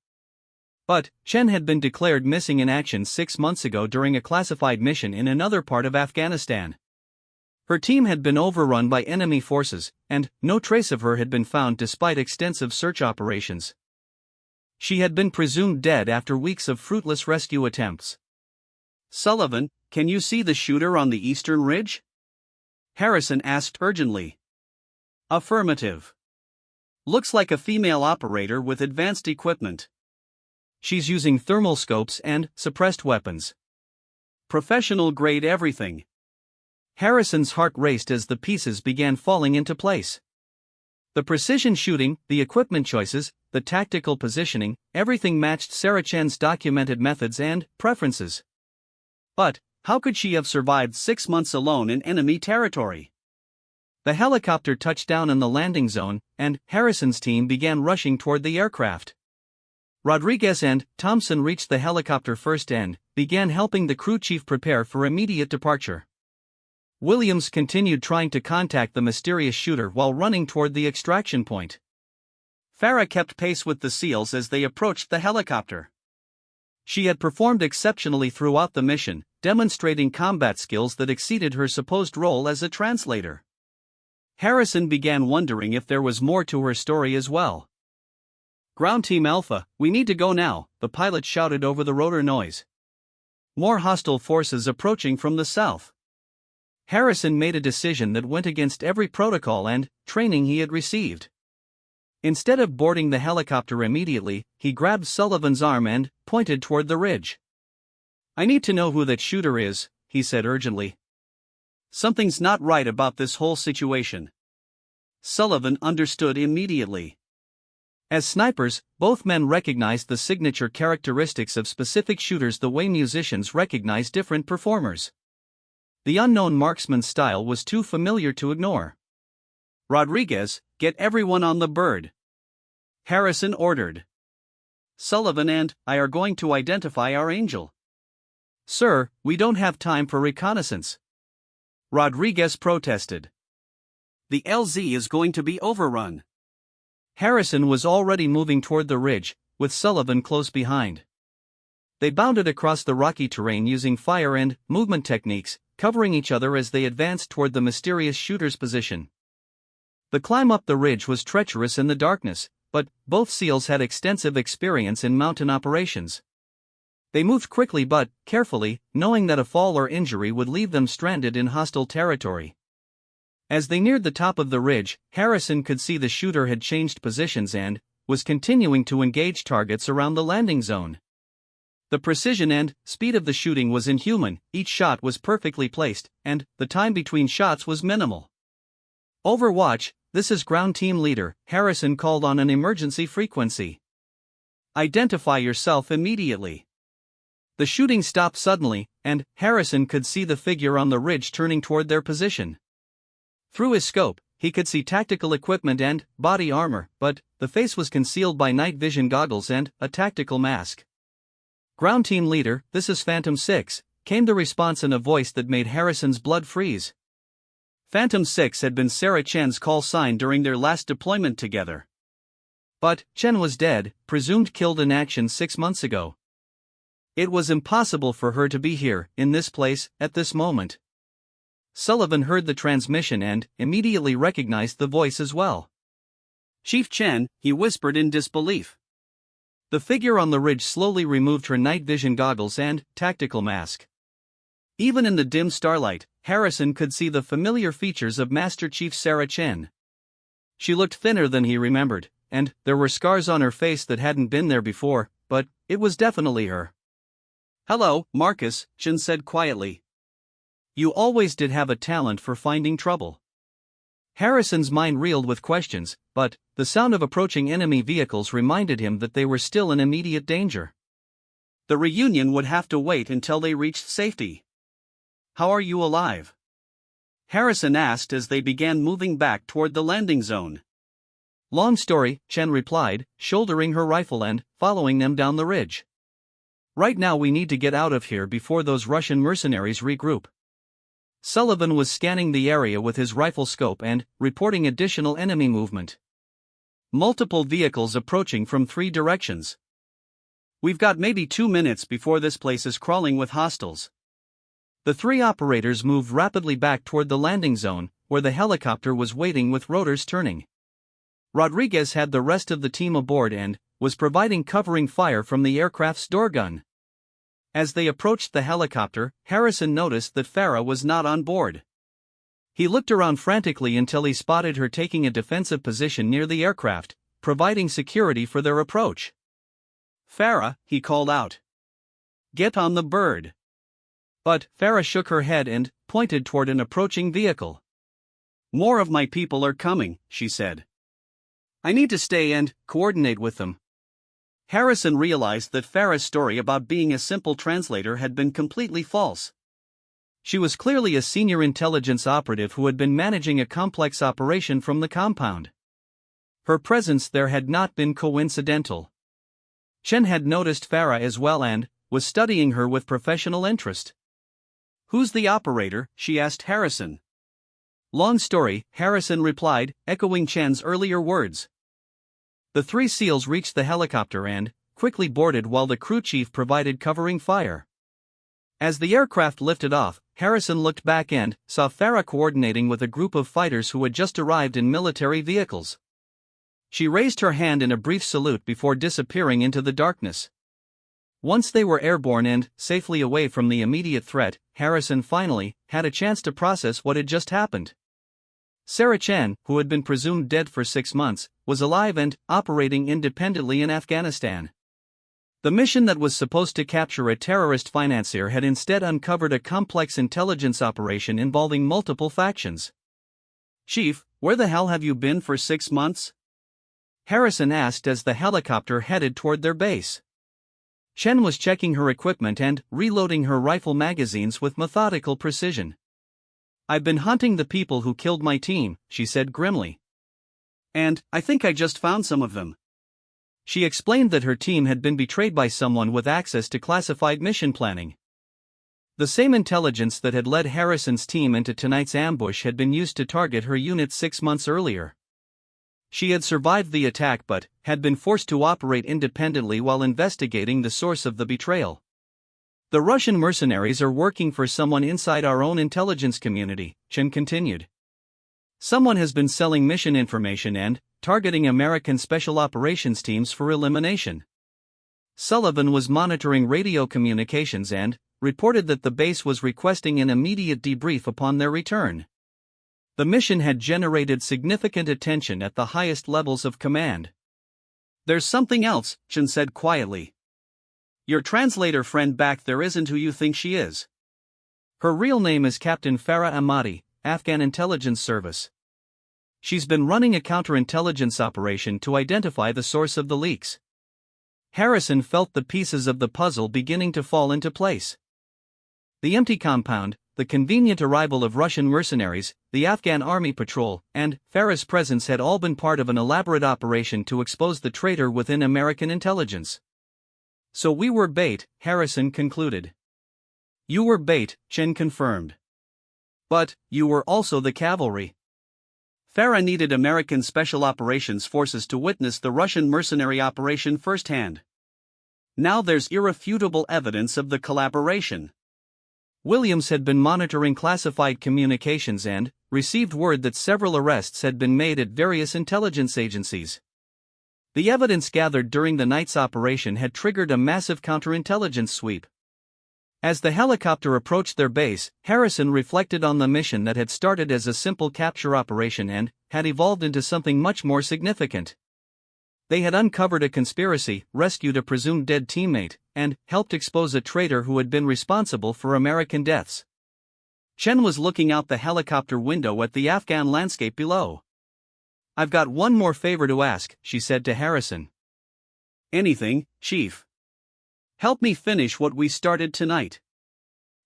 But Chen had been declared missing in action 6 months ago during a classified mission in another part of Afghanistan. Her team had been overrun by enemy forces, and no trace of her had been found despite extensive search operations. She had been presumed dead after weeks of fruitless rescue attempts. "Sullivan, can you see the shooter on the eastern ridge? Harrison asked urgently. Affirmative. Looks like a female operator with advanced equipment. She's using thermal scopes and suppressed weapons. Professional grade everything. Harrison's heart raced as the pieces began falling into place. The precision shooting, the equipment choices, the tactical positioning, everything matched Sarah Chen's documented methods and preferences. But, how could she have survived 6 months alone in enemy territory? The helicopter touched down in the landing zone, and Harrison's team began rushing toward the aircraft. Rodriguez and Thompson reached the helicopter first and began helping the crew chief prepare for immediate departure. Williams continued trying to contact the mysterious shooter while running toward the extraction point. Farah kept pace with the SEALs as they approached the helicopter. She had performed exceptionally throughout the mission, demonstrating combat skills that exceeded her supposed role as a translator. Harrison began wondering if there was more to her story as well. Ground Team Alpha, we need to go now, the pilot shouted over the rotor noise. More hostile forces approaching from the south. Harrison made a decision that went against every protocol and training he had received. Instead of boarding the helicopter immediately, he grabbed Sullivan's arm and pointed toward the ridge. I need to know who that shooter is, he said urgently. Something's not right about this whole situation. Sullivan understood immediately. As snipers, both men recognized the signature characteristics of specific shooters the way musicians recognize different performers. The unknown marksman's style was too familiar to ignore. Rodriguez, get everyone on the bird. Harrison ordered. Sullivan and I are going to identify our angel. Sir, we don't have time for reconnaissance. Rodriguez protested. The LZ is going to be overrun. Harrison was already moving toward the ridge, with Sullivan close behind. They bounded across the rocky terrain using fire and movement techniques, covering each other as they advanced toward the mysterious shooter's position. The climb up the ridge was treacherous in the darkness, but both SEALs had extensive experience in mountain operations. They moved quickly but carefully, knowing that a fall or injury would leave them stranded in hostile territory. As they neared the top of the ridge, Harrison could see the shooter had changed positions and was continuing to engage targets around the landing zone. The precision and speed of the shooting was inhuman, each shot was perfectly placed, and the time between shots was minimal. Overwatch, this is ground team leader, Harrison called on an emergency frequency. Identify yourself immediately. The shooting stopped suddenly, and Harrison could see the figure on the ridge turning toward their position. Through his scope, he could see tactical equipment and body armor, but the face was concealed by night vision goggles and a tactical mask. Ground team leader, this is Phantom 6, came the response in a voice that made Harrison's blood freeze. Phantom 6 had been Sarah Chen's call sign during their last deployment together. But Chen was dead, presumed killed in action 6 months ago. It was impossible for her to be here, in this place, at this moment. Sullivan heard the transmission and immediately recognized the voice as well. Chief Chen, he whispered in disbelief. The figure on the ridge slowly removed her night vision goggles and tactical mask. Even in the dim starlight, Harrison could see the familiar features of Master Chief Sarah Chen. She looked thinner than he remembered, and there were scars on her face that hadn't been there before, but it was definitely her. Hello, Marcus, Chen said quietly. You always did have a talent for finding trouble. Harrison's mind reeled with questions, but the sound of approaching enemy vehicles reminded him that they were still in immediate danger. The reunion would have to wait until they reached safety. How are you alive? Harrison asked as they began moving back toward the landing zone. Long story, Chen replied, shouldering her rifle and following them down the ridge. Right now we need to get out of here before those Russian mercenaries regroup. Sullivan was scanning the area with his rifle scope and reporting additional enemy movement. Multiple vehicles approaching from 3 directions. We've got maybe 2 minutes before this place is crawling with hostiles. The 3 operators moved rapidly back toward the landing zone, where the helicopter was waiting with rotors turning. Rodriguez had the rest of the team aboard and was providing covering fire from the aircraft's door gun. As they approached the helicopter, Harrison noticed that Farah was not on board. He looked around frantically until he spotted her taking a defensive position near the aircraft, providing security for their approach. "Farah," he called out. "Get on the bird." But Farah shook her head and pointed toward an approaching vehicle. "More of my people are coming," she said. "I need to stay and coordinate with them." Harrison realized that Farah's story about being a simple translator had been completely false. She was clearly a senior intelligence operative who had been managing a complex operation from the compound. Her presence there had not been coincidental. Chen had noticed Farah as well and was studying her with professional interest. "Who's the operator?" she asked Harrison. "Long story," Harrison replied, echoing Chen's earlier words. The 3 SEALs reached the helicopter and quickly boarded while the crew chief provided covering fire. As the aircraft lifted off, Harrison looked back and saw Farah coordinating with a group of fighters who had just arrived in military vehicles. She raised her hand in a brief salute before disappearing into the darkness. Once they were airborne and safely away from the immediate threat, Harrison finally had a chance to process what had just happened. Sarah Chen, who had been presumed dead for 6 months, was alive and operating independently in Afghanistan. The mission that was supposed to capture a terrorist financier had instead uncovered a complex intelligence operation involving multiple factions. "Chief, where the hell have you been for 6 months?" Harrison asked as the helicopter headed toward their base. Chen was checking her equipment and reloading her rifle magazines with methodical precision. "I've been hunting the people who killed my team," she said grimly. "And I think I just found some of them." She explained that her team had been betrayed by someone with access to classified mission planning. The same intelligence that had led Harrison's team into tonight's ambush had been used to target her unit 6 months earlier. She had survived the attack but had been forced to operate independently while investigating the source of the betrayal. "The Russian mercenaries are working for someone inside our own intelligence community," Chen continued. "Someone has been selling mission information and targeting American special operations teams for elimination." Sullivan was monitoring radio communications and reported that the base was requesting an immediate debrief upon their return. The mission had generated significant attention at the highest levels of command. "There's something else," Chen said quietly. "Your translator friend back there isn't who you think she is. Her real name is Captain Farah Ahmadi, Afghan Intelligence Service. She's been running a counterintelligence operation to identify the source of the leaks." Harrison felt the pieces of the puzzle beginning to fall into place. The empty compound, the convenient arrival of Russian mercenaries, the Afghan army patrol, and Farah's presence had all been part of an elaborate operation to expose the traitor within American intelligence. "So we were bait," Harrison concluded. "You were bait," Chen confirmed. "But you were also the cavalry." Farah needed American Special Operations Forces to witness the Russian mercenary operation firsthand. Now there's irrefutable evidence of the collaboration. Williams had been monitoring classified communications and received word that several arrests had been made at various intelligence agencies. The evidence gathered during the night's operation had triggered a massive counterintelligence sweep. As the helicopter approached their base, Harrison reflected on the mission that had started as a simple capture operation and had evolved into something much more significant. They had uncovered a conspiracy, rescued a presumed dead teammate, and helped expose a traitor who had been responsible for American deaths. Chen was looking out the helicopter window at the Afghan landscape below. "I've got one more favor to ask," she said to Harrison. "Anything, Chief. Help me finish what we started tonight.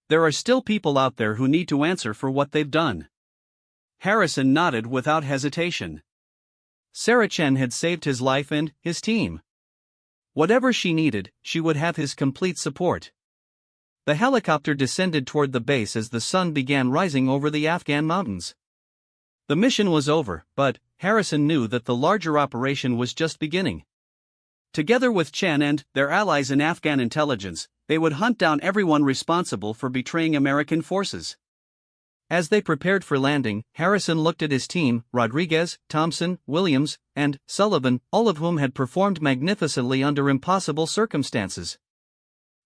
There are still people out there who need to answer for what they've done." Harrison nodded without hesitation. Sarah Chen had saved his life and his team. Whatever she needed, she would have his complete support. The helicopter descended toward the base as the sun began rising over the Afghan mountains. The mission was over, but Harrison knew that the larger operation was just beginning. Together with Chen and their allies in Afghan intelligence, they would hunt down everyone responsible for betraying American forces. As they prepared for landing, Harrison looked at his team: Rodriguez, Thompson, Williams, and Sullivan, all of whom had performed magnificently under impossible circumstances.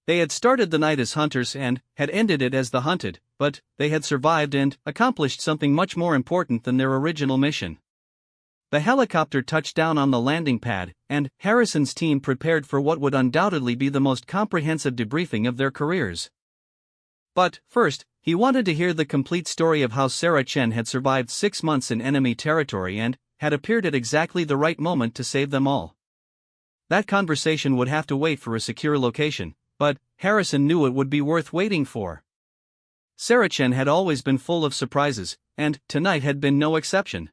They had started the night as hunters and had ended it as the hunted, but they had survived and accomplished something much more important than their original mission. The helicopter touched down on the landing pad, and Harrison's team prepared for what would undoubtedly be the most comprehensive debriefing of their careers. But, first, he wanted to hear the complete story of how Sarah Chen had survived 6 months in enemy territory and had appeared at exactly the right moment to save them all. That conversation would have to wait for a secure location, but Harrison knew it would be worth waiting for. Sarah Chen had always been full of surprises, and tonight had been no exception.